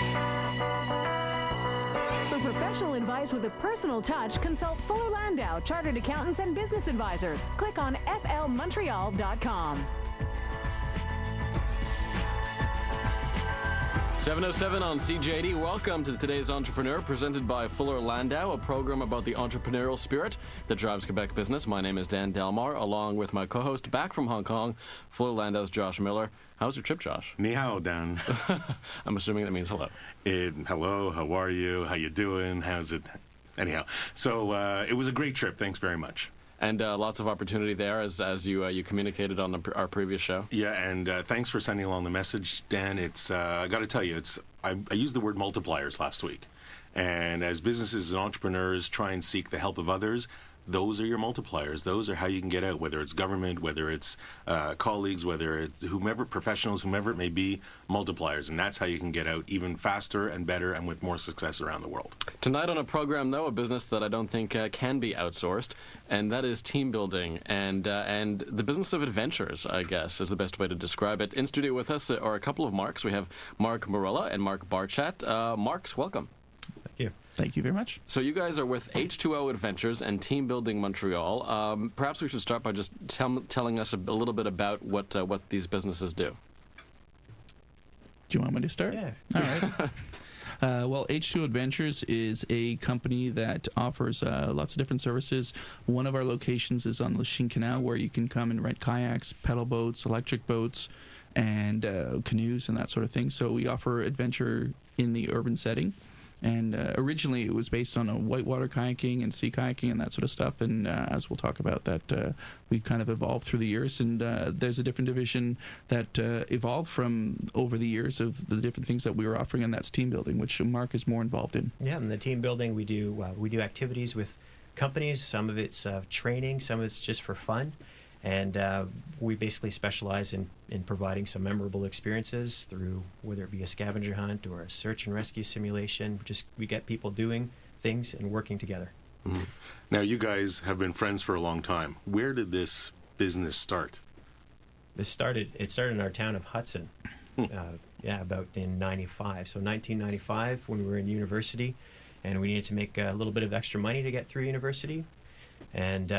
For professional advice with a personal touch, consult Fuller Landau, Chartered Accountants and Business Advisors. Click on flmontreal.com. 7:07 on CJD. Welcome to today's Entrepreneur, presented by Fuller Landau, a program about the entrepreneurial spirit that drives Quebec business. My name is Dan Delmar, along with my co-host back from Hong Kong, Fuller Landau's Josh Miller. How's your trip, Josh? Ni hao, Dan. I'm assuming that means hello. Hello, how are you? How you doing? How's it? Anyhow, so it was a great trip. Thanks very much. And lots of opportunity there, as you communicated on our previous show. Yeah, and thanks for sending along the message, Dan. It's I got to tell you, I used the word multipliers last week, and as businesses and entrepreneurs try and seek the help of others, those are your multipliers. Those are how you can get out, whether it's government, whether it's colleagues, whether it's whomever, professionals, whomever it may be, multipliers. And that's how you can get out even faster and better and with more success around the world. Tonight on a program, though, a business that I don't think can be outsourced, and that is team building and the business of adventures, I guess, is the best way to describe it. In studio with us are a couple of Marks. We have Mark Morella and Mark Barchat. Marks, welcome. Thank you very much. So you guys are with H2O Adventures and Team Building Montreal. Perhaps we should start by just telling us a little bit about what these businesses do. Do you want me to start? Yeah. All right. Well, H2O Adventures is a company that offers lots of different services. One of our locations is on Lachine Canal, where you can come and rent kayaks, pedal boats, electric boats, and canoes and that sort of thing. So we offer adventure in the urban setting. And originally it was based on a whitewater kayaking and sea kayaking and that sort of stuff. And as we'll talk about that, we've kind of evolved through the years. And there's a different division that evolved from over the years of the different things that we were offering, and that's team building, which Mark is more involved in. Yeah, in the team building, we do activities with companies. Some of it's training, some of it's just for fun. And we basically specialize in providing some memorable experiences through whether it be a scavenger hunt or a search and rescue simulation. We get people doing things and working together. Mm-hmm. Now, you guys have been friends for a long time. Where did this business start? It started in our town of Hudson, about in 95. So 1995, when we were in university, and we needed to make a little bit of extra money to get through university. And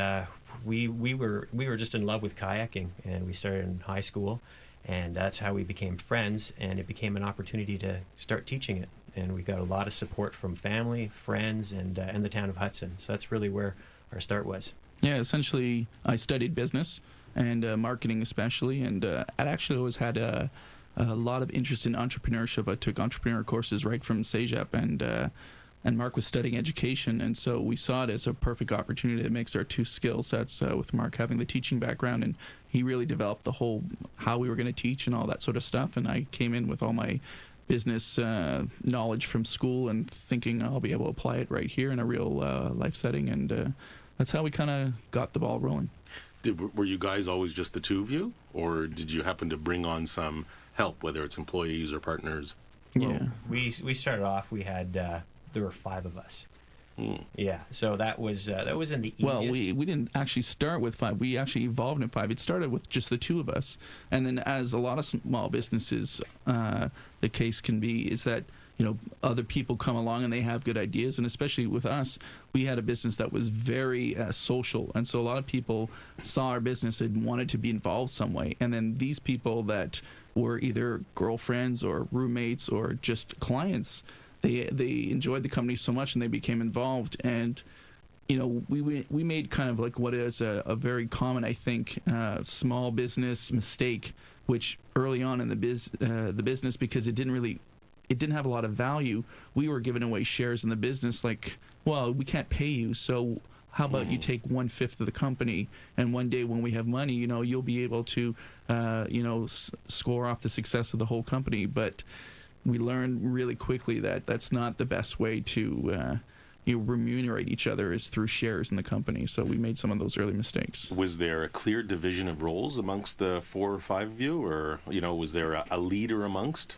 we were just in love with kayaking, and we started in high school, and that's how we became friends, and it became an opportunity to start teaching it. And we got a lot of support from family, friends, and the town of Hudson. So that's really where our start was. Yeah, essentially I studied business and marketing especially, and I actually always had a lot of interest in entrepreneurship. I took entrepreneur courses right from CEGEP, and Mark was studying education, and so we saw it as a perfect opportunity to mix our two skill sets, with Mark having the teaching background, and he really developed the whole how we were going to teach and all that sort of stuff, and I came in with all my business knowledge from school and thinking I'll be able to apply it right here in a real life setting, and that's how we kind of got the ball rolling. Were you guys always just the two of you, or did you happen to bring on some help, whether it's employees or partners? Yeah. Well, we started off, we had... there were 5 of us. Yeah, so that was in the easiest. Well, we didn't actually start with 5. We actually evolved in 5. It started with just the 2 of us. And then as a lot of small businesses, the case can be is that, other people come along and they have good ideas. And especially with us, we had a business that was very social. And so a lot of people saw our business and wanted to be involved some way. And then these people that were either girlfriends or roommates or just clients, they enjoyed the company so much and they became involved, and we made kind of like what is a very common, I think, small business mistake, which early on in the business, because it didn't have a lot of value, we were giving away shares in the business like, well, we can't pay you, so how about you take 1/5 of the company, and one day when we have money, you'll be able to score off the success of the whole company. But we learned really quickly that that's not the best way to remunerate each other, is through shares in the company. So we made some of those early mistakes. Was there a clear division of roles amongst the 4 or 5 of you, or was there a leader amongst?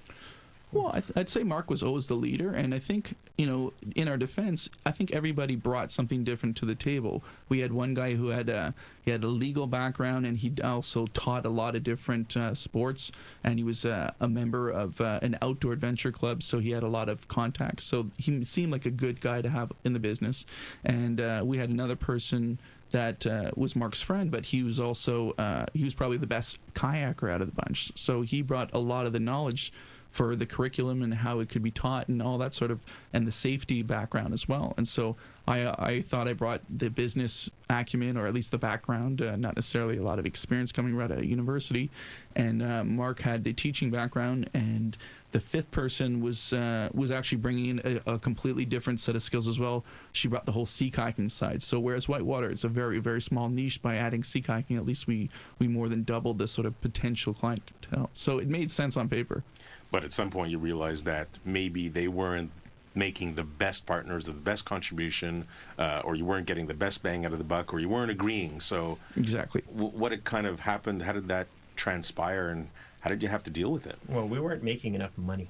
Well, I'd say Mark was always the leader, and I think, in our defense, I think everybody brought something different to the table. We had one guy who had a legal background, and he also taught a lot of different sports, and he was a member of an outdoor adventure club, so he had a lot of contacts. So he seemed like a good guy to have in the business. And we had another person that was Mark's friend, but he was also he was probably the best kayaker out of the bunch. So he brought a lot of the knowledge for the curriculum and how it could be taught and all that sort of, and the safety background as well. And so I thought I brought the business acumen, or at least the background, not necessarily a lot of experience coming right out of university. And Mark had the teaching background, and the fifth person was actually bringing in a completely different set of skills as well. She brought the whole sea kayaking side. So whereas whitewater is a very, very small niche, by adding sea kayaking, at least we more than doubled the sort of potential clientele. So it made sense on paper. But at some point you realize that maybe they weren't making the best partners or the best contribution, or you weren't getting the best bang out of the buck, or you weren't agreeing. So exactly, what had kind of happened? How did that transpire, and how did you have to deal with it? Well, we weren't making enough money,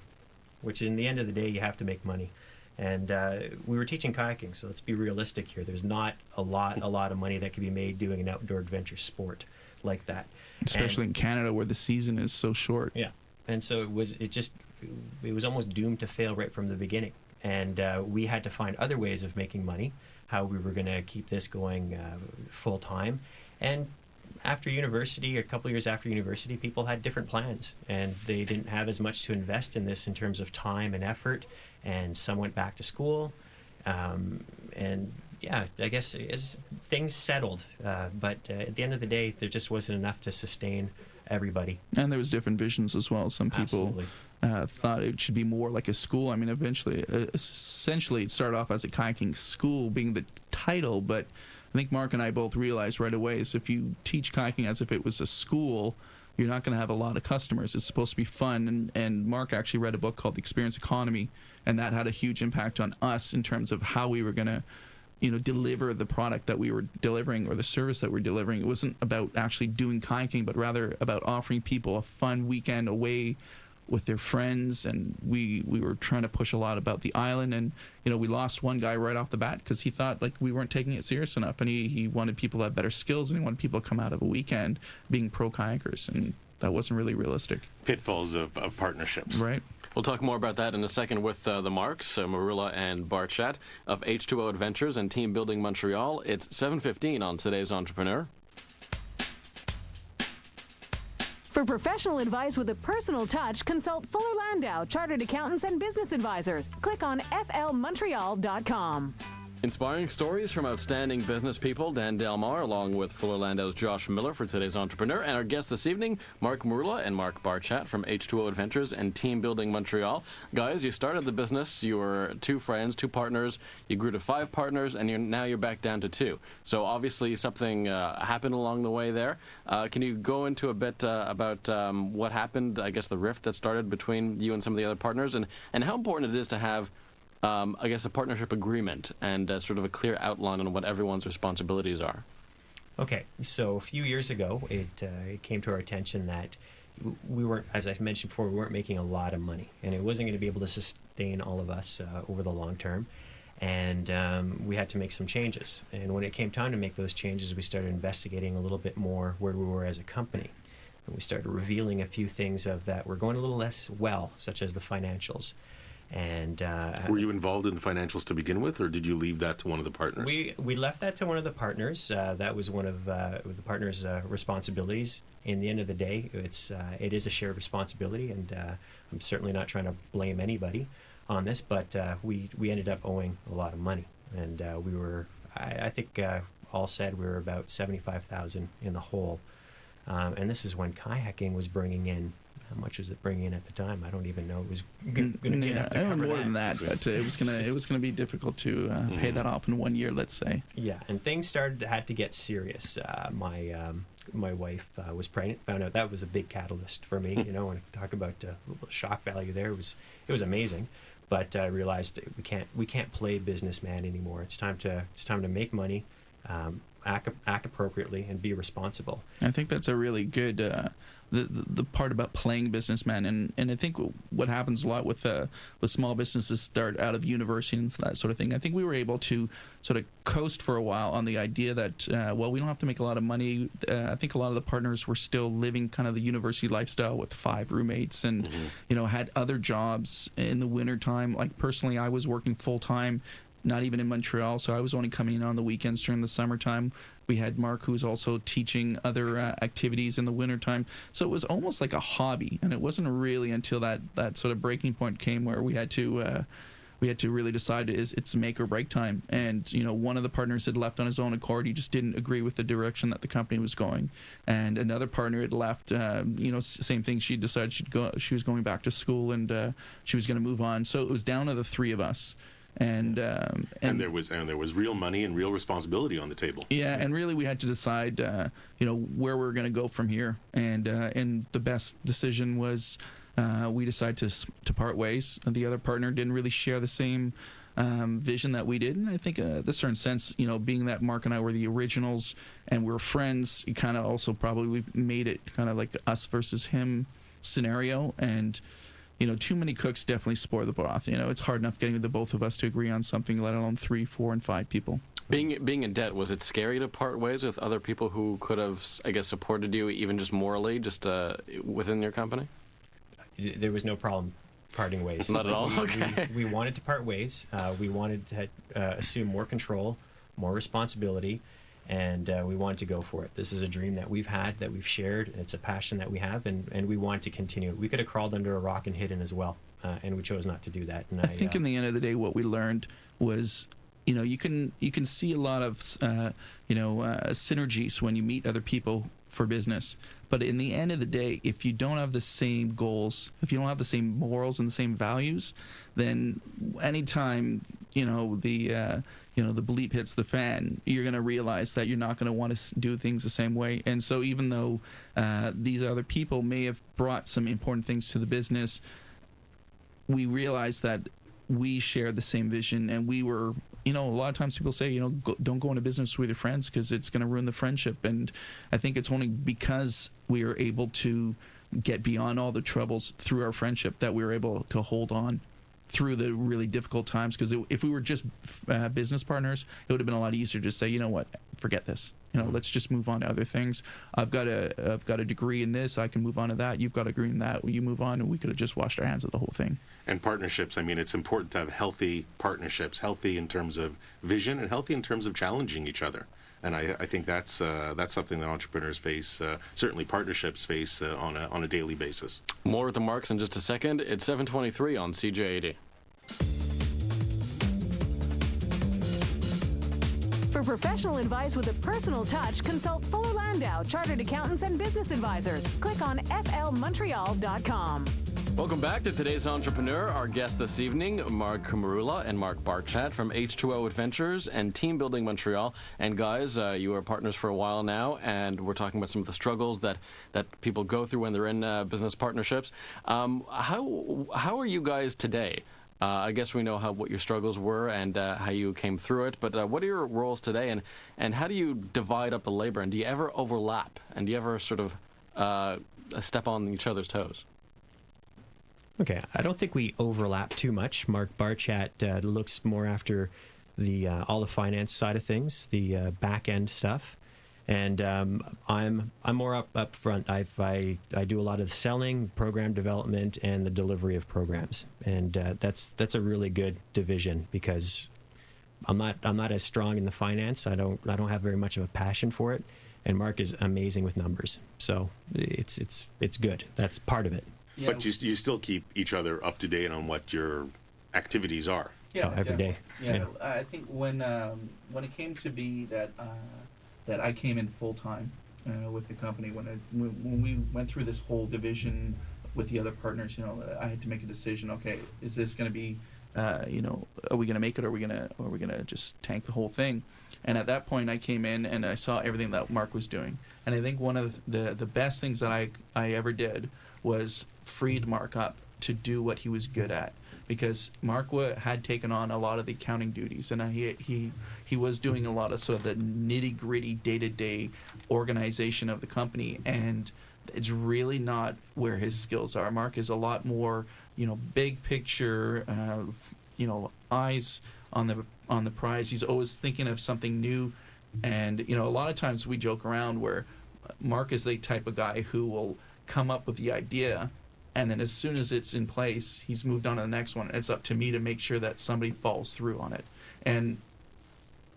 which in the end of the day, you have to make money. And we were teaching kayaking, so let's be realistic here. There's not a lot of money that can be made doing an outdoor adventure sport like that. Especially in Canada, where the season is so short. Yeah. And so it was almost doomed to fail right from the beginning. And we had to find other ways of making money, how we were going to keep this going full time. And after university, a couple years after university, people had different plans, and they didn't have as much to invest in this in terms of time and effort. And some went back to school. And yeah, I guess as things settled. But at the end of the day, there just wasn't enough to sustain everybody. And there was different visions as well. Some people thought it should be more like a school. I mean, essentially it started off as a kayaking school being the title, but I think Mark and I both realized right away is if you teach kayaking as if it was a school, you're not going to have a lot of customers. It's supposed to be fun. And Mark actually read a book called The Experience Economy, and that had a huge impact on us in terms of how we were going to deliver the product that we were delivering, or the service that we're delivering. It wasn't about actually doing kayaking, but rather about offering people a fun weekend away with their friends. And we were trying to push a lot about the island. And we lost one guy right off the bat because he thought like we weren't taking it serious enough, and he wanted people to have better skills, and he wanted people to come out of a weekend being pro kayakers, and that wasn't really realistic. Pitfalls of partnerships. Right. We'll talk more about that in a second with the Marks, Marula and Barchat of H2O Adventures and Team Building Montreal. It's 7:15 on Today's Entrepreneur. For professional advice with a personal touch, consult Fuller Landau, Chartered Accountants and Business Advisors. Click on flmontreal.com. Inspiring stories from outstanding business people, Dan Delmar, along with Fuller Landau's Josh Miller for Today's Entrepreneur. And our guests this evening, Mark Marula and Mark Barchat from H2O Adventures and Team Building Montreal. Guys, you started the business, you were two friends, two partners, you grew to 5 partners, and now you're back down to 2. So obviously something happened along the way there. Can you go into a bit about what happened, I guess the rift that started between you and some of the other partners, and how important it is to have I guess a partnership agreement and sort of a clear outline on what everyone's responsibilities are? Okay, so a few years ago, it came to our attention that we weren't, as I mentioned before, we weren't making a lot of money, and it wasn't going to be able to sustain all of us over the long term, and we had to make some changes. And when it came time to make those changes, we started investigating a little bit more where we were as a company. And we started revealing a few things of that were going a little less well, such as the financials. And were you involved in the financials to begin with, or did you leave that to one of the partners? We left that to one of the partners. That was one of the partners' responsibilities. In the end of the day, it is a shared responsibility, and I'm certainly not trying to blame anybody on this. But we ended up owing a lot of money, and we were, I think, all said, we were about $75,000 in the hole. And this is when kayaking was bringing in. How much was it bringing in at the time? I don't even know. It was going to be enough to cover more than that, but it was gonna be difficult to pay that off in 1 year, let's say. Yeah, and things had to get serious. My wife was pregnant. Found out that was a big catalyst for me. When I talk about shock value, there it was amazing. But I realized we can't play businessman anymore. It's time to make money. Act appropriately and be responsible. I think that's a really good the part about playing businessman, and I think what happens a lot with small businesses start out of university and that sort of thing. I think we were able to sort of coast for a while on the idea that we don't have to make a lot of money. I think a lot of the partners were still living kind of the university lifestyle with 5 roommates, and had other jobs in the wintertime. Like personally, I was working full time, not even in Montreal, so I was only coming in on the weekends during the summertime. We had Mark, who was also teaching other activities in the wintertime. So it was almost like a hobby, and it wasn't really until that sort of breaking point came where we had to really decide it's make or break time. And one of the partners had left on his own accord. He just didn't agree with the direction that the company was going. And another partner had left. Same thing. She decided she was going back to school, and she was going to move on. So it was down to the 3 of us. And there was real money and real responsibility on the table. Yeah, and really we had to decide, where we're going to go from here. And the best decision was we decided to part ways. The other partner didn't really share the same vision that we did, and I think in a certain sense, being that Mark and I were the originals and we were friends, it kind of also probably made it kind of like us versus him scenario. And too many cooks definitely spoil the broth. It's hard enough getting the both of us to agree on something, let alone 3, 4, and 5 people. Being in debt, was it scary to part ways with other people who could have, I guess, supported you even just morally, just within your company? There was no problem parting ways. Not at all? Okay. We wanted to part ways. We wanted to assume more control, more responsibility, and we wanted to go for it. This is a dream that we've had, that we've shared. It's a passion that we have, and we want to continue. We could have crawled under a rock and hidden as well, and we chose not to do that. And I think in the end of the day, what we learned was, you can see a lot of synergies when you meet other people for business. But in the end of the day, if you don't have the same goals, if you don't have the same morals and the same values, then anytime the bleep hits the fan, you're going to realize that you're not going to want to do things the same way. And so even though these other people may have brought some important things to the business, we realized that we shared the same vision, and we were, a lot of times people say, don't go into business with your friends because it's going to ruin the friendship. And I think it's only because we are able to get beyond all the troubles through our friendship that we were able to hold on through the really difficult times. Because if we were just business partners, it would have been a lot easier to say, what, forget this. Let's just move on to other things. I've got a degree in this. I can move on to that. You've got a degree in that. You move on, and we could have just washed our hands of the whole thing. And partnerships. I mean, it's important to have healthy partnerships, healthy in terms of vision and healthy in terms of challenging each other. And I think that's something that entrepreneurs face, certainly partnerships face on a daily basis. More with the Marks in just a second. It's 7:23 on CJAD. For professional advice with a personal touch, consult Fuller Landau, Chartered Accountants and Business Advisors. Click on flmontreal.com. Welcome back to Today's Entrepreneur. Our guests this evening, Mark Kamarula and Mark Barchat from H2O Adventures and Team Building Montreal. And guys, you are partners for a while now, and we're talking about some of the struggles that people go through when they're in business partnerships. How are you guys today? I guess we know what your struggles were and how you came through it, but what are your roles today, and how do you divide up the labor, and do you ever overlap, and do you ever sort of step on each other's toes? Okay, I don't think we overlap too much. Mark Barchat looks more after the all the finance side of things, the back end stuff, and I'm more up front. I do a lot of the selling, program development, and the delivery of programs, and that's a really good division because I'm not as strong in the finance. I don't have very much of a passion for it, and Mark is amazing with numbers, so it's good. That's part of it. Yeah. But you still keep each other up to date on what your activities are. Yeah, every day. Yeah, I think when it came to be that I came in full time with the company, when we went through this whole division with the other partners, I had to make a decision. Okay, is this going to be, are we going to make it, or are we going to just tank the whole thing? And at that point, I came in and I saw everything that Mark was doing, and I think one of the best things that I ever did was freed Mark up to do what he was good at, because Mark had taken on a lot of the accounting duties, and he was doing a lot of sort of the nitty-gritty day-to-day organization of the company, and it's really not where his skills are. Mark is a lot more, big picture, eyes on the prize. He's always thinking of something new, and a lot of times we joke around where Mark is the type of guy who will come up with the idea, and then as soon as it's in place, he's moved on to the next one. It's up to me to make sure that somebody follows through on it, and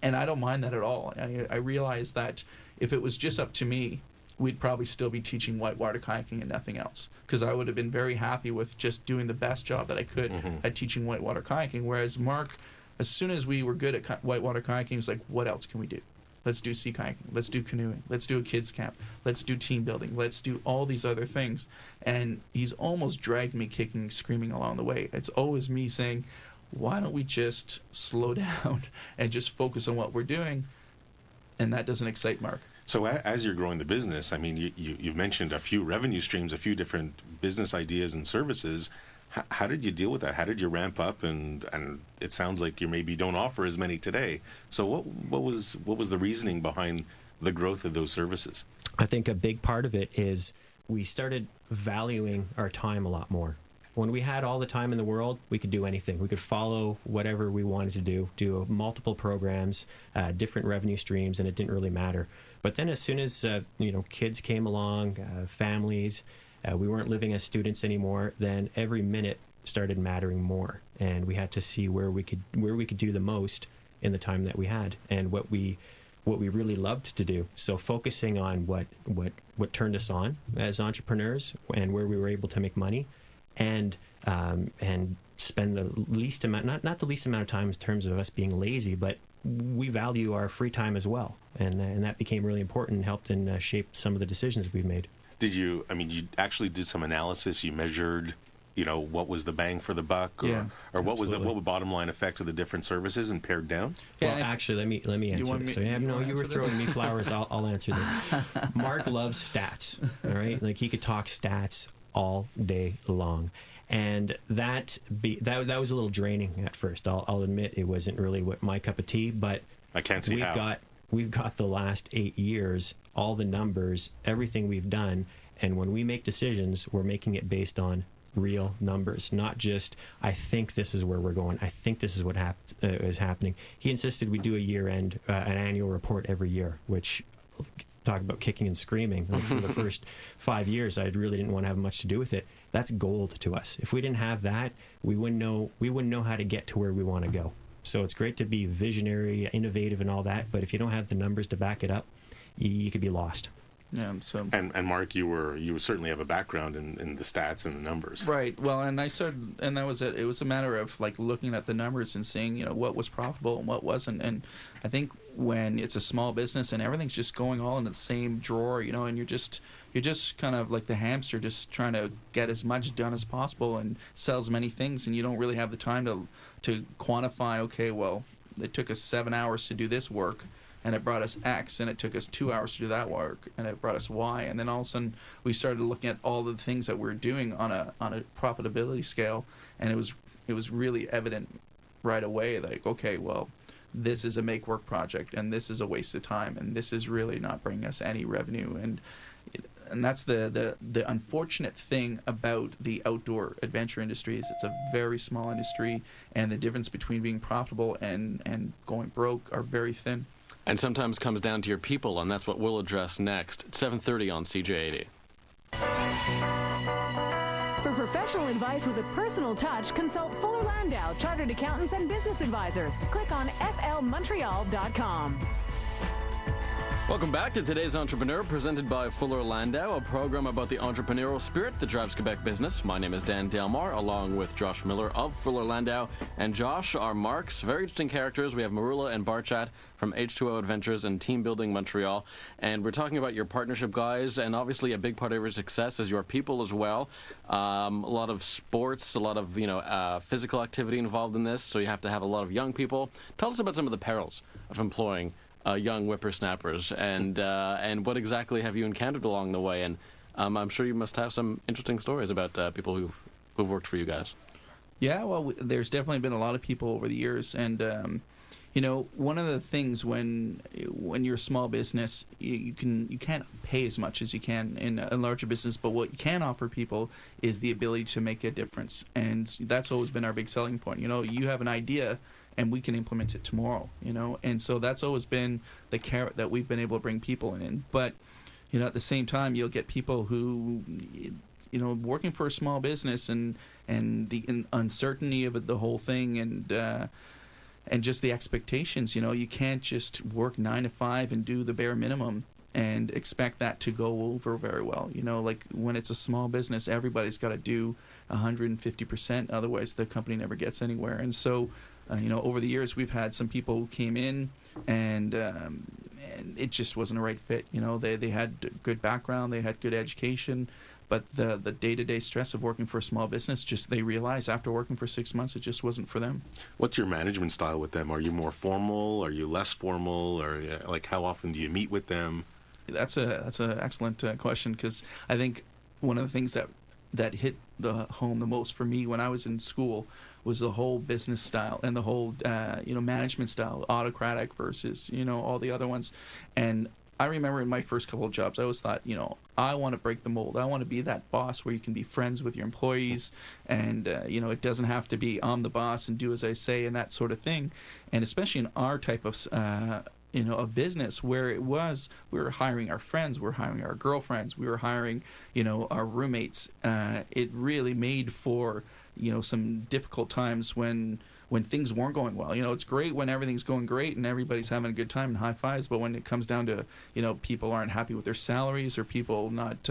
I don't mind that at all. I realize that if it was just up to me, we'd probably still be teaching whitewater kayaking and nothing else, because I would have been very happy with just doing the best job that I could at teaching whitewater kayaking. Whereas Mark, as soon as we were good at whitewater kayaking, he was like, what else can we do? Let's do sea kayaking. Let's do canoeing. Let's do a kids camp. Let's do team building. Let's do all these other things. And he's almost dragged me kicking and screaming along the way. It's always me saying, why don't we just slow down and just focus on what we're doing? And that doesn't excite Mark. So as you're growing the business, I mean, you've mentioned a few revenue streams, a few different business ideas and services. How did you deal with that? How did you ramp up? And it sounds like you maybe don't offer as many today. So what was the reasoning behind the growth of those services? I think a big part of it is we started valuing our time a lot more. When we had all the time in the world, we could do anything. We could follow whatever we wanted to do multiple programs, different revenue streams, and it didn't really matter. But then as soon as kids came along, families, we weren't living as students anymore, then every minute started mattering more, and we had to see where we could do the most in the time that we had, and what we really loved to do. So focusing on what turned us on as entrepreneurs, and where we were able to make money, and spend the least amount, not the least amount of time in terms of us being lazy, but we value our free time as well, and that became really important and helped and shape some of the decisions that we've made. You actually did some analysis. You measured, what was the bang for the buck, or what was what bottom line effect of the different services, and pared down? Well, actually, let me answer this. You were throwing me flowers. I'll answer this. Mark loves stats. All right, like he could talk stats all day long, and that was a little draining at first. I'll admit it wasn't really my cup of tea, but I can't see we've got the last 8 years, all the numbers, everything we've done, and when we make decisions, we're making it based on real numbers, not just, I think this is where we're going, I think this is what is happening. He insisted we do a year-end, an annual report every year, which, talk about kicking and screaming. Like, for the first 5 years, I really didn't want to have much to do with it. That's gold to us. If we didn't have that, we wouldn't know how to get to where we want to go. So it's great to be visionary, innovative, and all that, but if you don't have the numbers to back it up, you could be lost. Yeah. So. And Mark, you certainly have a background in the stats and the numbers. Right. Well, and I started, and that was it. It was a matter of like looking at the numbers and seeing, what was profitable and what wasn't. And I think when it's a small business and everything's just going all in the same drawer, and you're just kind of like the hamster, just trying to get as much done as possible and sell as many things, and you don't really have the time to quantify. Okay, well, it took us 7 hours to do this work, and it brought us X, and it took us 2 hours to do that work, and it brought us Y. And then all of a sudden, we started looking at all the things that we're doing on a profitability scale, and it was really evident right away, like, okay, well, this is a make work project, and this is a waste of time, and this is really not bringing us any revenue. And that's the unfortunate thing about the outdoor adventure industry is it's a very small industry, and the difference between being profitable and going broke are very thin. And sometimes comes down to your people, and that's what we'll address next at 7:30 on CJ80. For professional advice with a personal touch, consult Fuller Landau, Chartered Accountants and Business Advisors. Click on flmontreal.com. Welcome back to Today's Entrepreneur, presented by Fuller Landau, a program about the entrepreneurial spirit that drives Quebec business. My name is Dan Delmar, along with Josh Miller of Fuller Landau. And Josh are Mark's very interesting characters. We have Marula and Barchat from H2O Adventures and Team Building Montreal. And we're talking about your partnership, guys, and obviously a big part of your success is your people as well. A lot of sports, a lot of physical activity involved in this, so you have to have a lot of young people. Tell us about some of the perils of employing young whippersnappers, and what exactly have you encountered along the way? And I'm sure you must have some interesting stories about people who've worked for you guys. Yeah, well, there's definitely been a lot of people over the years, and one of the things when you're a small business, you can't pay as much as you can in a larger business, but what you can offer people is the ability to make a difference, and that's always been our big selling point. You have an idea, and we can implement it tomorrow. And so that's always been the carrot that we've been able to bring people in. But at the same time, you'll get people who working for a small business and the uncertainty of the whole thing and just the expectations. You can't just work 9 to 5 and do the bare minimum and expect that to go over very well. Like when it's a small business, everybody's got to do 150%, otherwise the company never gets anywhere. And so over the years, we've had some people who came in and it just wasn't a right fit. They had good background, they had good education, but the day-to-day stress of working for a small business, they realized after working for 6 months, it just wasn't for them. What's your management style with them? Are you more formal? Are you less formal? Or like how often do you meet with them? That's an excellent question, because I think one of the things that hit the home the most for me when I was in school was the whole business style and the whole management style, autocratic versus all the other ones. And I remember in my first couple of jobs, I always thought, I want to break the mold. I want to be that boss where you can be friends with your employees, and it doesn't have to be I'm the boss and do as I say and that sort of thing. And especially in our type of a business where we were hiring our friends, we were hiring our girlfriends, we were hiring our roommates. It really made for some difficult times when things weren't going well. It's great when everything's going great and everybody's having a good time and high fives, but when it comes down to people aren't happy with their salaries, or people not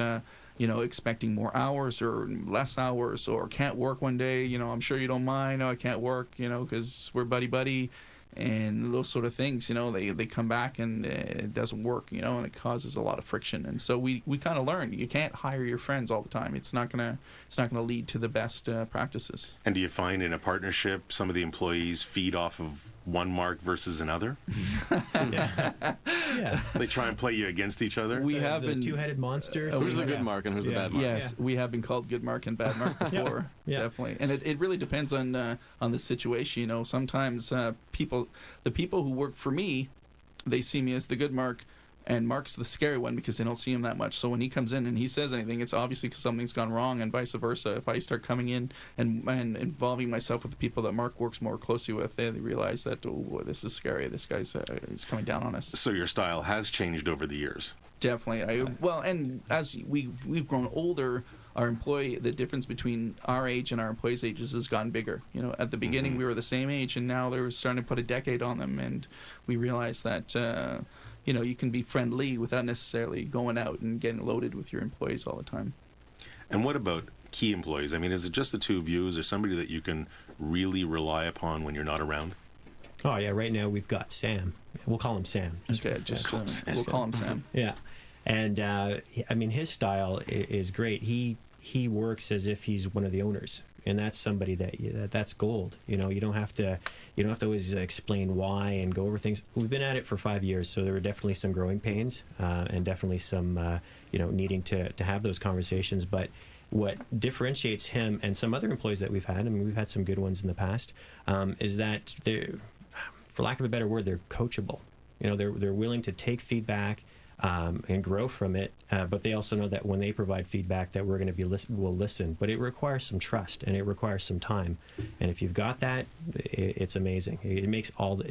expecting more hours or less hours, or can't work one day, I'm sure you don't mind, I can't work, because we're buddy, and those sort of things, they come back and it doesn't work, and it causes a lot of friction. And so we kind of learned you can't hire your friends all the time. It's not gonna lead to the best practices. And do you find in a partnership some of the employees feed off of one mark versus another? Yeah. They try and play you against each other? We have the been two-headed monster. Who's the good mark and who's the bad mark? Yes, we have been called good mark and bad mark before. Definitely. And it really depends on the situation. Sometimes the people who work for me, they see me as the good mark, and Mark's the scary one because they don't see him that much. So when he comes in and he says anything, it's obviously because something's gone wrong, and vice versa. If I start coming in and involving myself with the people that Mark works more closely with, they realize that, oh boy, this is scary. This guy's he's coming down on us. So your style has changed over the years? Definitely. And as we've grown older, the difference between our age and our employees' ages has gotten bigger. At the beginning we were the same age, and now they're starting to put a decade on them, and we realized that you can be friendly without necessarily going out and getting loaded with your employees all the time. And what about key employees? I mean, is it just the two of you? Is there somebody that you can really rely upon when you're not around? Oh yeah, right now we've got Sam. We'll call him Sam. We'll call him Sam. Yeah, and his style is great. He works as if he's one of the owners, and that's somebody that's gold. You don't have to always explain why and go over things. We've been at it for 5 years, so there were definitely some growing pains and definitely some needing to have those conversations. But what differentiates him and some other employees that we've had, we've had some good ones in the past, is that they're, for lack of a better word, they're coachable. They're willing to take feedback and grow from it, but they also know that when they provide feedback that we're going to we'll listen. But it requires some trust and it requires some time. And if you've got that, it's amazing. It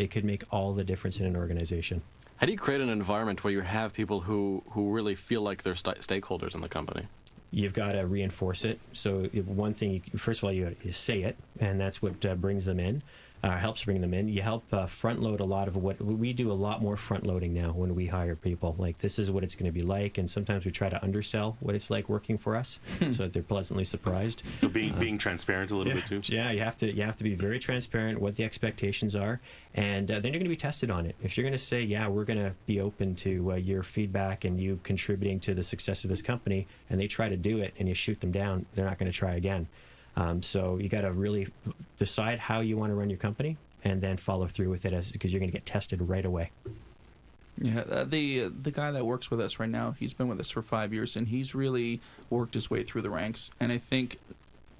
could make all the difference in an organization. How do you create an environment where you have people who really feel like they're stakeholders in the company? You've got to reinforce it. So one thing, first of all, you say it, and that's what brings them in. Helps bring them in. You help front load a lot of what we do. A lot more front loading now when we hire people. Like, this is what it's going to be like, and sometimes we try to undersell what it's like working for us, so that they're pleasantly surprised. So being transparent a little bit too. Yeah, you have to be very transparent what the expectations are, and then you're going to be tested on it. If you're going to say, yeah, we're going to be open to your feedback and you contributing to the success of this company, and they try to do it and you shoot them down, they're not going to try again. So you got to really decide how you want to run your company and then follow through with it, because you're going to get tested right away. Yeah, the guy that works with us right now, he's been with us for 5 years, and he's really worked his way through the ranks. And I think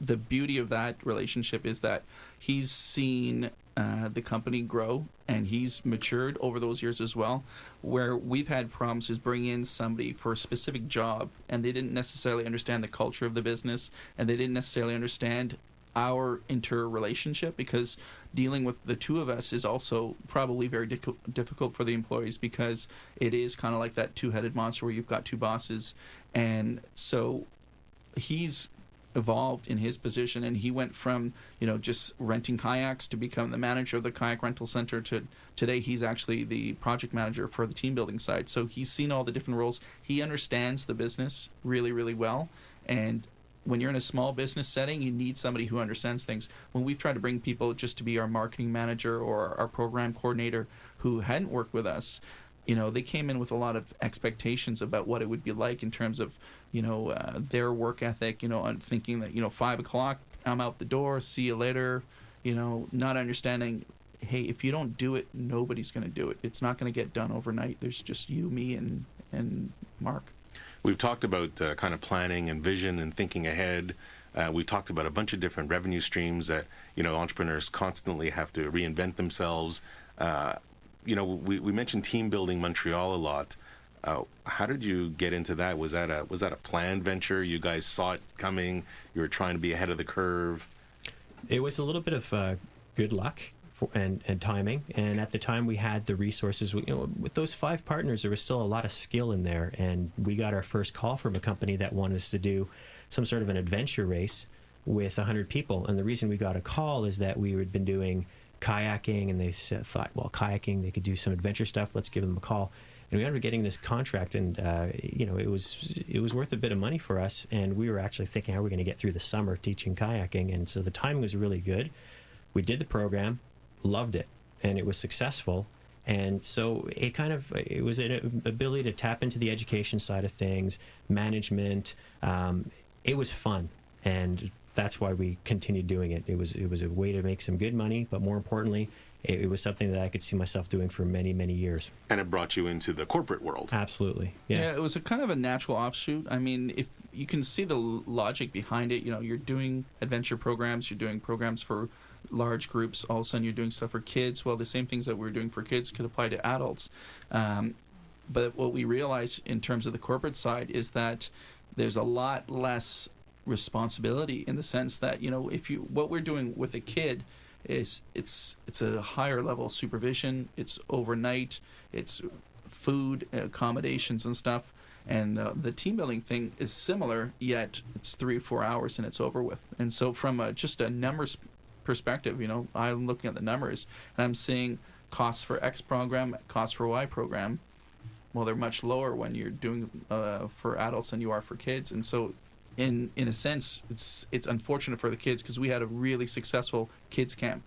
the beauty of that relationship is that he's seen the company grow, and he's matured over those years as well. Where we've had problems is bring in somebody for a specific job, and they didn't necessarily understand the culture of the business, and they didn't necessarily understand our interrelationship, because dealing with the two of us is also probably very difficult for the employees, because it is kind of like that two-headed monster where you've got two bosses. And so he's evolved in his position, and he went from just renting kayaks to become the manager of the kayak rental center, to today he's actually the project manager for the team building side. So he's seen all the different roles. He understands the business really, really well. And when you're in a small business setting, you need somebody who understands things. When we've tried to bring people just to be our marketing manager or our program coordinator who hadn't worked with us, they came in with a lot of expectations about what it would be like in terms of their work ethic, on thinking that 5 o'clock I'm out the door, see you later, not understanding, hey, if you don't do it, nobody's going to do it. It's not going to get done overnight. There's just you, me, and Mark. We've talked about kind of planning and vision and thinking ahead. We talked about a bunch of different revenue streams that entrepreneurs constantly have to reinvent themselves. We mentioned Team Building Montreal a lot. How did you get into that? Was that a planned venture? You guys saw it coming? You were trying to be ahead of the curve? It was a little bit of good luck and timing. And at the time, we had the resources. With those 5 partners, there was still a lot of skill in there. And we got our first call from a company that wanted us to do some sort of an adventure race with 100 people. And the reason we got a call is that we had been doing kayaking, and they thought, well, kayaking, they could do some adventure stuff. Let's give them a call. And we ended up getting this contract, and it was worth a bit of money for us. And we were actually thinking, how are we going to get through the summer teaching kayaking? And so the timing was really good. We did the program, loved it, and it was successful. And so it was an ability to tap into the education side of things, management. It was fun, and that's why we continued doing it. It was a way to make some good money, but more importantly, it was something that I could see myself doing for many, many years. And it brought you into the corporate world. Absolutely. Yeah, it was a kind of a natural offshoot. I mean, if you can see the logic behind it, you're doing adventure programs, you're doing programs for large groups, all of a sudden you're doing stuff for kids. Well, the same things that we're doing for kids could apply to adults. But what we realize in terms of the corporate side is that there's a lot less responsibility, in the sense that what we're doing with a kid is it's a higher level of supervision, it's overnight, it's food, accommodations and stuff. And the team building thing is similar, yet it's 3 or 4 hours and it's over with. And so from just a numbers perspective, I'm looking at the numbers and I'm seeing costs for X program, costs for Y program. Well, they're much lower when you're doing for adults than you are for kids. And so in a sense, it's unfortunate for the kids, because we had a really successful kids camp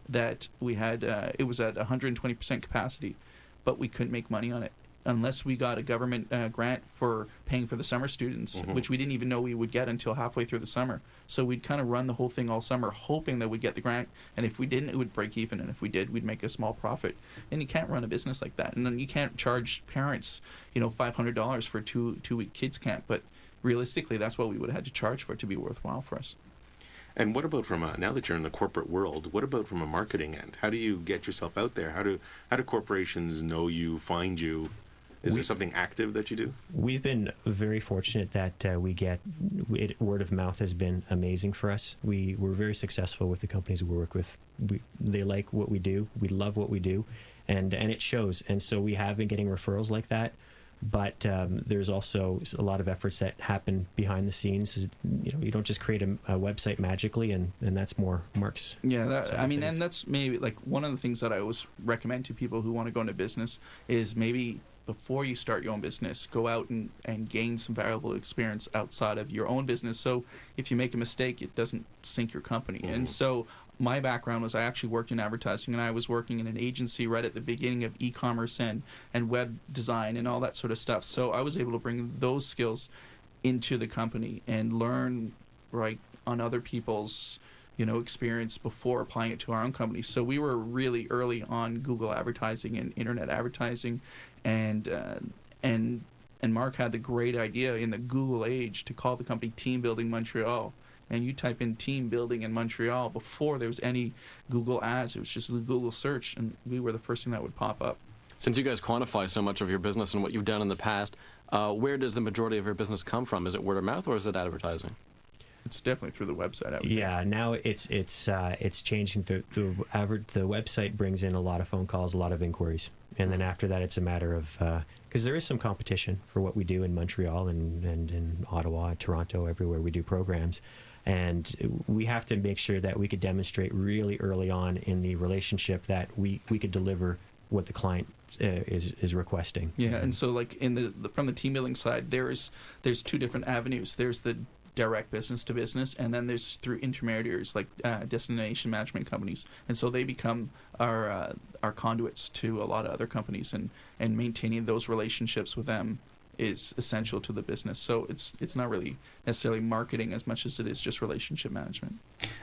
that we had. It was at 120% capacity, but we couldn't make money on it unless we got a government grant for paying for the summer students, which we didn't even know we would get until halfway through the summer. So we'd kind of run the whole thing all summer, hoping that we'd get the grant, and if we didn't, it would break even, and if we did, we'd make a small profit. And you can't run a business like that, and then you can't charge parents, $500 for a two-week kids camp, but realistically, that's what we would have had to charge for it to be worthwhile for us. And what about now that you're in the corporate world, what about from a marketing end? How do you get yourself out there? How do corporations know you, find you? Is there something active that you do? We've been very fortunate that we get word of mouth has been amazing for us. We're very successful with the companies we work with. They like what we do. We love what we do, and it shows. And so we have been getting referrals like that. But there's also a lot of efforts that happen behind the scenes. You don't just create a website magically, and that's more Mark's. Yeah, and that's maybe like one of the things that I always recommend to people who want to go into business is maybe before you start your own business, go out and gain some valuable experience outside of your own business. So if you make a mistake, it doesn't sink your company. And so my background was I actually worked in advertising, and I was working in an agency right at the beginning of e-commerce and web design and all that sort of stuff. So I was able to bring those skills into the company and learn on other people's experience before applying it to our own company. So we were really early on Google advertising and internet advertising, and Mark had the great idea in the Google age to call the company Team Building Montreal. and you type in team building in Montreal before there was any Google ads. It was just the Google search, and we were the first thing that would pop up. Since you guys quantify so much of your business and what you've done in the past, where does the majority of your business come from? Is it word of mouth or is it advertising? It's definitely through the website. I would Yeah, now it's changing. The website brings in a lot of phone calls, a lot of inquiries, and then after that, it's a matter of because there is some competition for what we do in Montreal and in Ottawa, Toronto, everywhere we do programs, and we have to make sure that we could demonstrate really early on in the relationship that we could deliver what the client is requesting. Yeah, and so like in the from the team building side, there's two different avenues. There's the direct business to business, and then there's through intermediaries like destination management companies, and so they become our conduits to a lot of other companies, and maintaining those relationships with them is essential to the business. So it's not really necessarily marketing as much as it is just relationship management.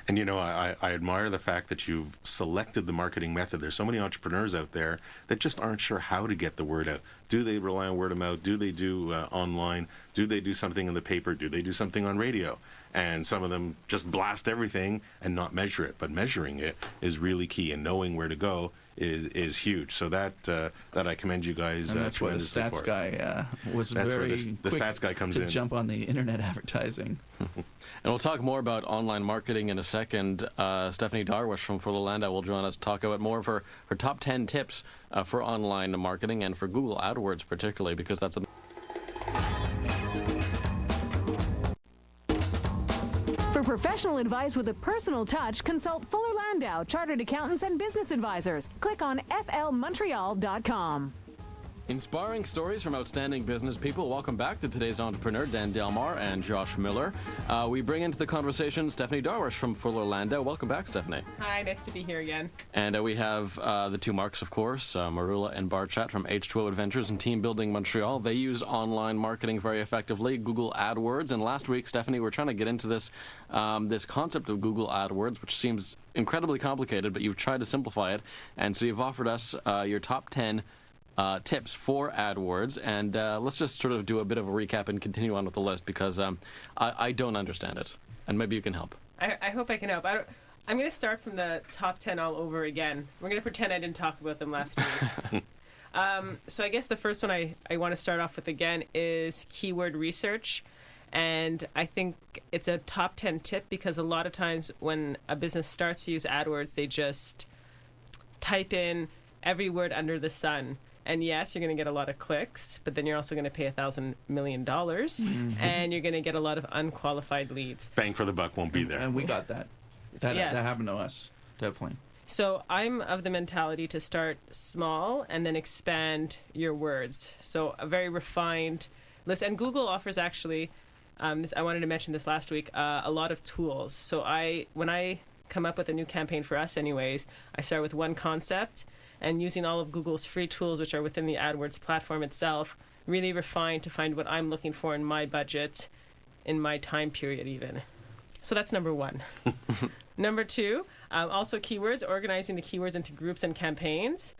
And I admire the fact that you've selected the marketing method. There's so many entrepreneurs out there that just aren't sure how to get the word out. Do they rely on word of mouth? Do they do online? Do they do something in the paper? Do they do something on radio? And some of them just blast everything and not measure it. But measuring it is really key, and knowing where to go is huge. So that I commend you guys. And that's why the stats guy was that's very where the quick stats guy comes to in. jump on the internet advertising. And we'll talk more about online marketing in a second. Stephanie Darwish from Fuller Landau will join us to talk about more of her top 10 tips for online marketing and for Google AdWords particularly, because that's a For professional advice with a personal touch, consult Fuller Landau, Chartered Accountants and Business Advisors. Click on flmontreal.com. Inspiring stories from outstanding business people. Welcome back to today's entrepreneur, Dan Delmar and Josh Miller. We bring into the conversation Stephanie Darwish from Fuller Landau. Welcome back, Stephanie. Hi, nice to be here again. And we have the two Marks, of course, Marula and Barchat from H2O Adventures and Team Building Montreal. They use online marketing very effectively, Google AdWords. And last week, Stephanie, we're trying to get into this this concept of Google AdWords, which seems incredibly complicated, but you've tried to simplify it. And so you've offered us your top 10 tips for AdWords, and let's just sort of do a bit of a recap and continue on with the list, because I don't understand it, and maybe you can help. I hope I can help. I'm going to start from the top 10 all over again. We're going to pretend I didn't talk about them last week. So I guess the first one I want to start off with again is keyword research. And I think it's a top 10 tip because a lot of times when a business starts to use AdWords, they just type in every word under the sun. And yes, you're going to get a lot of clicks, but then you're also going to pay $1,000 million, and you're going to get a lot of unqualified leads. Bang for the buck won't be there. And we got that. That happened to us, definitely. So I'm of the mentality to start small and then expand your words. So a very refined list. And Google offers actually, I wanted to mention this last week, a lot of tools. So when I come up with a new campaign for us anyways, I start with one concept, and using all of Google's free tools, which are within the AdWords platform itself, really refined to find what I'm looking for in my budget, in my time period even. So that's number one. Number two, also keywords, organizing the keywords into groups and campaigns.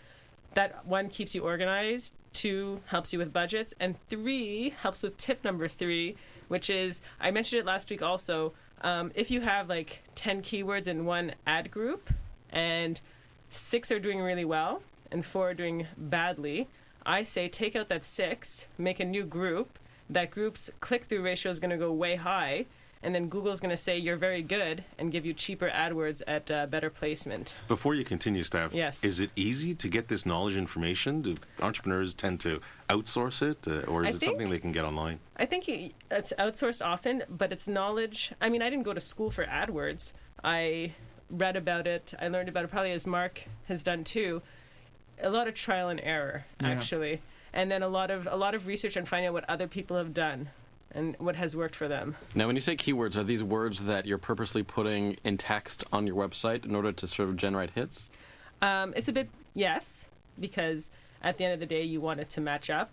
That one keeps you organized, two helps you with budgets, and three helps with tip number three, which is, I mentioned it last week also, if you have like 10 keywords in one ad group and 6 are doing really well and 4 are doing badly, I say take out that 6, make a new group. That group's click-through ratio is going to go way high, and then Google's going to say you're very good and give you cheaper AdWords at better placement. Before you continue, Steph, Yes. Is it easy to get this knowledge information? Do entrepreneurs tend to outsource it, or is it something they can get online? I think it's outsourced often, but it's knowledge. I mean, I didn't go to school for AdWords. I read about it. I learned about it probably as Mark has done too. A lot of trial and error, actually. And then a lot of research and finding out what other people have done and what has worked for them. Now, when you say keywords, are these words that you're purposely putting in text on your website in order to sort of generate hits? It's a bit, yes, because at the end of the day, you want it to match up.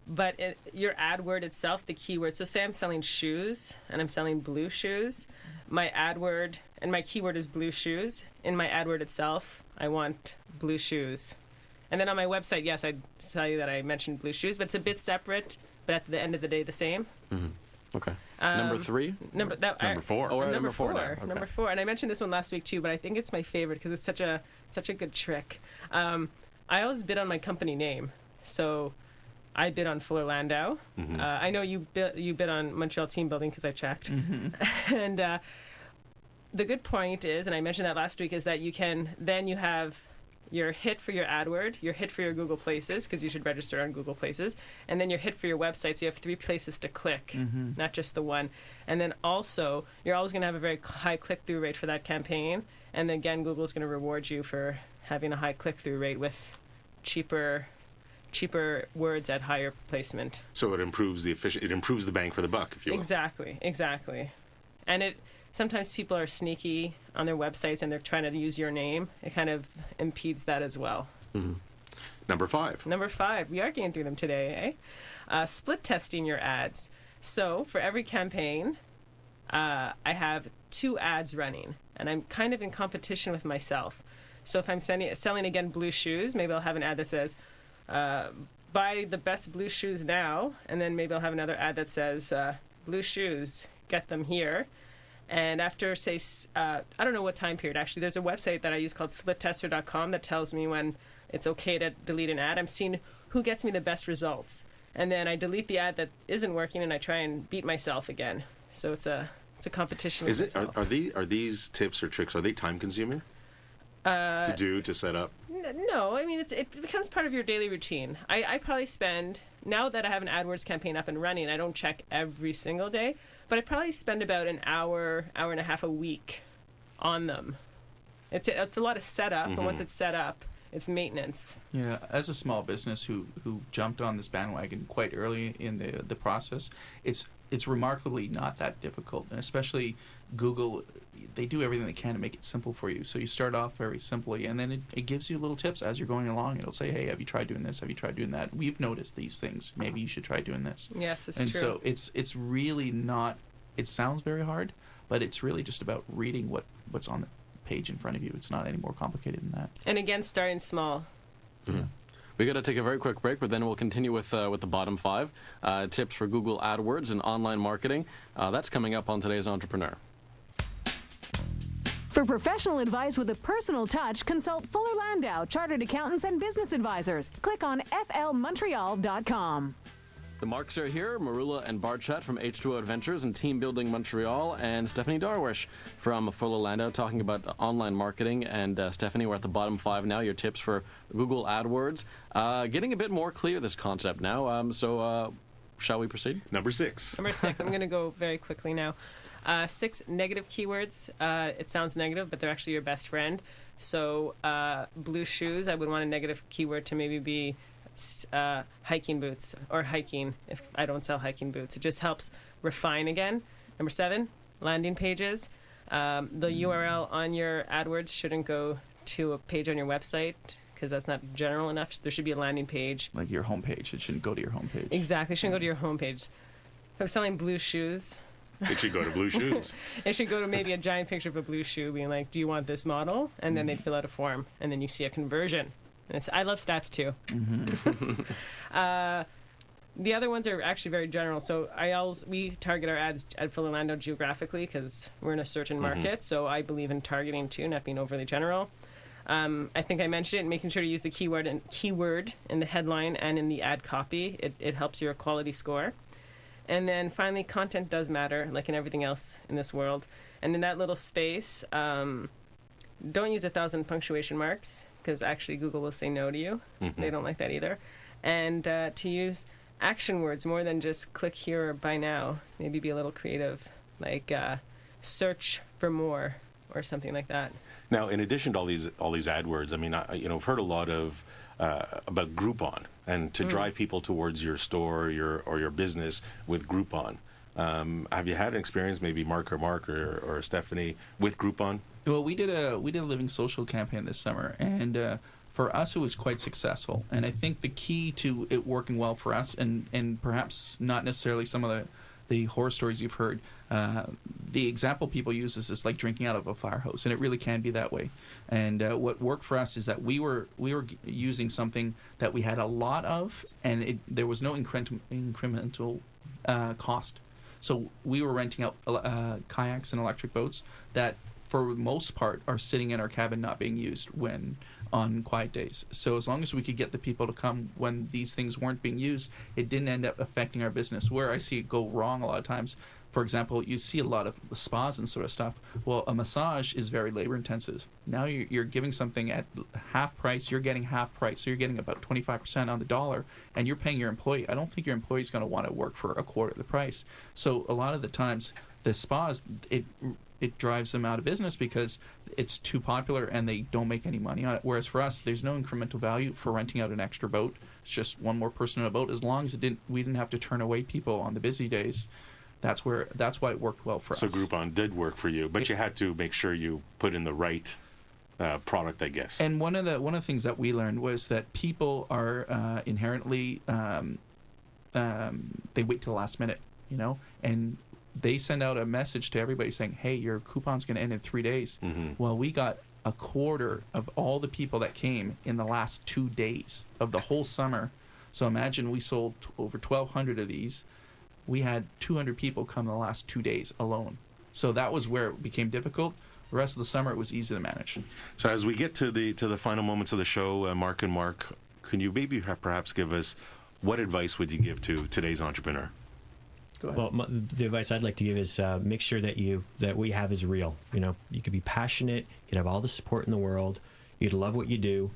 But your AdWord itself, the keyword, so say I'm selling shoes and I'm selling blue shoes. My AdWord and my keyword is blue shoes. In my AdWord itself, I want blue shoes. And then on my website, yes, I'd tell you that I mentioned blue shoes, but it's a bit separate, but at the end of the day, the same. Mm-hmm. Okay. Number 3? Number 4. Oh, we're at Number four. now. Okay. Number 4. And I mentioned this one last week too, but I think it's my favorite because it's such a good trick. I always bid on my company name. So I bid on Fuller Landau. I know you bid on Montreal Team Building because I checked. And the good point is, and I mentioned that last week, is that you have your hit for your AdWord, your hit for your Google Places, because you should register on Google Places, and then your hit for your website, so you have 3 places to click, not just the one. And then also, you're always going to have a very high click-through rate for that campaign, and then again, Google's going to reward you for having a high click-through rate with cheaper words at higher placement. So it improves it improves the bang for the buck, if you will. Exactly. And sometimes people are sneaky on their websites and they're trying to use your name. It kind of impedes that as well. Number 5. Number 5. We are getting through them today, split testing your ads. So for every campaign, I have 2 ads running, and I'm kind of in competition with myself. So if I'm selling again blue shoes, maybe I'll have an ad that says, buy the best blue shoes now, and then maybe I'll have another ad that says, blue shoes, get them here. And after, say, I don't know what time period, actually. There's a website that I use called splittester.com that tells me when it's okay to delete an ad. I'm seeing who gets me the best results. And then I delete the ad that isn't working, and I try and beat myself again. So it's a competition with myself. Are these tips or tricks, are they time-consuming to set up? No, I mean, it becomes part of your daily routine. I probably spend, now that I have an AdWords campaign up and running, I don't check every single day, but I probably spend about an hour and a half a week on them. It's a lot of setup, but once it's set up, it's maintenance. Yeah, as a small business who jumped on this bandwagon quite early in the process, it's remarkably not that difficult, and especially Google, they do everything they can to make it simple for you. So you start off very simply, and then it gives you little tips as you're going along. It'll say, hey, have you tried doing this? Have you tried doing that? We've noticed these things. Maybe you should try doing this. Yes, it's true. true. So it's really not, it sounds very hard, but it's really just about reading what's on the page in front of you. It's not any more complicated than that. And again, starting small. Yeah. We got to take a very quick break, but then we'll continue with the bottom 5 tips for Google AdWords and online marketing. That's coming up on today's Entrepreneur. For professional advice with a personal touch, consult Fuller Landau, Chartered Accountants and Business Advisors. Click on flmontreal.com. The Marks are here, Marula and Barchat from H2O Adventures and Team Building Montreal, and Stephanie Darwish from Fuller Landau talking about online marketing. And Stephanie, we're at the bottom 5 now, your tips for Google AdWords. Getting a bit more clear, this concept now. So shall we proceed? Number 6. Number 6, I'm going to go very quickly now. 6 negative keywords. It sounds negative, but they're actually your best friend. So blue shoes, I would want a negative keyword to maybe be hiking boots or hiking if I don't sell hiking boots. It just helps refine again. Number 7, landing pages. The URL on your AdWords shouldn't go to a page on your website because that's not general enough. There should be a landing page. Like your homepage. It shouldn't go to your homepage. Exactly. It shouldn't go to your homepage. If I'm selling blue shoes, It should go to blue shoes. it should go to maybe a giant picture of a blue shoe being like, do you want this model? And then they fill out a form, and then you see a conversion. And I love stats too. The other ones are actually very general. So we target our ads at Fuller Landau geographically because we're in a certain market. So I believe in targeting too, not being overly general. I think I mentioned it, making sure to use the keyword in the headline and in the ad copy. It helps your quality score. And then finally, content does matter, like in everything else in this world. And in that little space, don't use 1,000 punctuation marks because actually Google will say no to you. They don't like that either. And to use action words more than just click here or buy now. Maybe be a little creative, like search for more or something like that. Now, in addition to all these AdWords, I mean, I've heard a lot of about Groupon and to drive people towards your store or your business with Groupon. Have you had an experience, maybe Mark or Stephanie, with Groupon? Well, we did a Living Social campaign this summer, and for us it was quite successful. And I think the key to it working well for us, and perhaps not necessarily some of the horror stories you've heard, the example people use is like drinking out of a fire hose, and it really can be that way. And what worked for us is that we were using something that we had a lot of, and there was no incremental cost. So we were renting out kayaks and electric boats that, for the most part, are sitting in our cabin not being used when on quiet days. So as long as we could get the people to come when these things weren't being used, it didn't end up affecting our business. Where I see it go wrong a lot of times, for example, you see a lot of spas and sort of stuff. Well, a massage is very labor intensive. Now you're giving something at half price, you're getting half price. So you're getting about 25% on the dollar, and you're paying your employee. I don't think your employee's going to want to work for a quarter of the price. So a lot of the times, the spas, it drives them out of business because it's too popular and they don't make any money on it. Whereas for us, there's no incremental value for renting out an extra boat. It's just one more person on a boat. As long as we didn't have to turn away people on the busy days. That's why it worked well for us. So Groupon did work for you, but you had to make sure you put in the right product, I guess. And one of the things that we learned was that people are inherently they wait till the last minute, and they send out a message to everybody saying, hey, your coupon's going to end in 3 days. Mm-hmm. Well, we got a quarter of all the people that came in the last 2 days of the whole summer. So imagine we sold over 1,200 of these. We had 200 people come in the last 2 days alone. So that was where it became difficult. The rest of the summer, it was easy to manage. So as we get to the final moments of the show, Mark and Mark, can you maybe perhaps give us, what advice would you give to today's entrepreneur? Go ahead. Well, the advice I'd like to give is make sure that what you have is real. You could be passionate, you could have all the support in the world, you'd love what you do,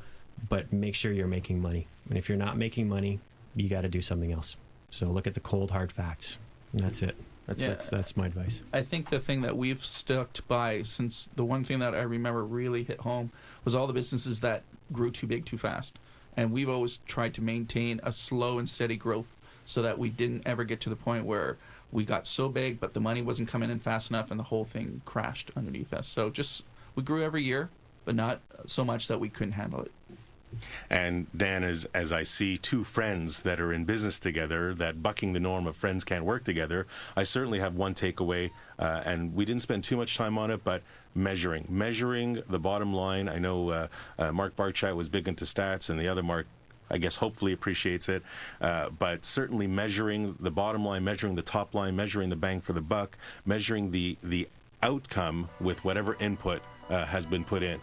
but make sure you're making money. And if you're not making money, you got to do something else. So look at the cold, hard facts. And that's it. That's my advice. I think the thing that we've stuck by, since the one thing that I remember really hit home was all the businesses that grew too big too fast. And we've always tried to maintain a slow and steady growth so that we didn't ever get to the point where we got so big but the money wasn't coming in fast enough and the whole thing crashed underneath us. So we grew every year, but not so much that we couldn't handle it. And Dan, as I see two friends that are in business together, that bucking the norm of friends can't work together, I certainly have one takeaway, and we didn't spend too much time on it, but measuring the bottom line. I know Mark Barchat was big into stats, and the other Mark, I guess, hopefully appreciates it, but certainly measuring the bottom line, measuring the top line, measuring the bang for the buck, measuring the outcome with whatever input has been put in.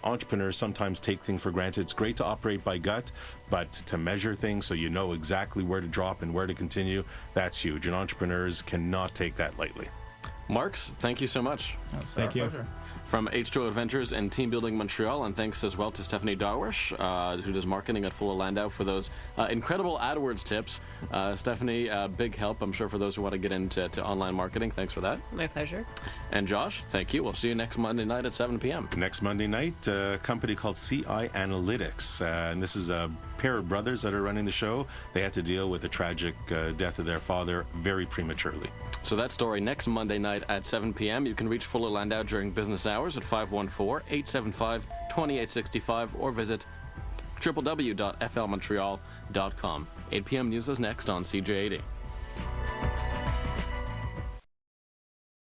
Entrepreneurs sometimes take things for granted. It's great to operate by gut, but to measure things so you know exactly where to drop and where to continue, that's huge. And entrepreneurs cannot take that lightly. Marks, thank you so much. Thank you. Pleasure. From H2O Adventures and Team Building Montreal, and thanks as well to Stephanie Darwish, who does marketing at Fuller Landau, for those incredible AdWords tips. Stephanie, big help, I'm sure, for those who want to get into online marketing. Thanks for that. My pleasure. And Josh, thank you. We'll see you next Monday night at 7 p.m. Next Monday night, a company called CI Analytics, and this is a pair of brothers that are running the show. They had to deal with the tragic death of their father very prematurely. So that story next Monday night at 7 p.m. You can reach Fuller Landau during business hours at 514-875-2865 or visit www.flmontreal.com. 8 p.m. news is next on CJ80.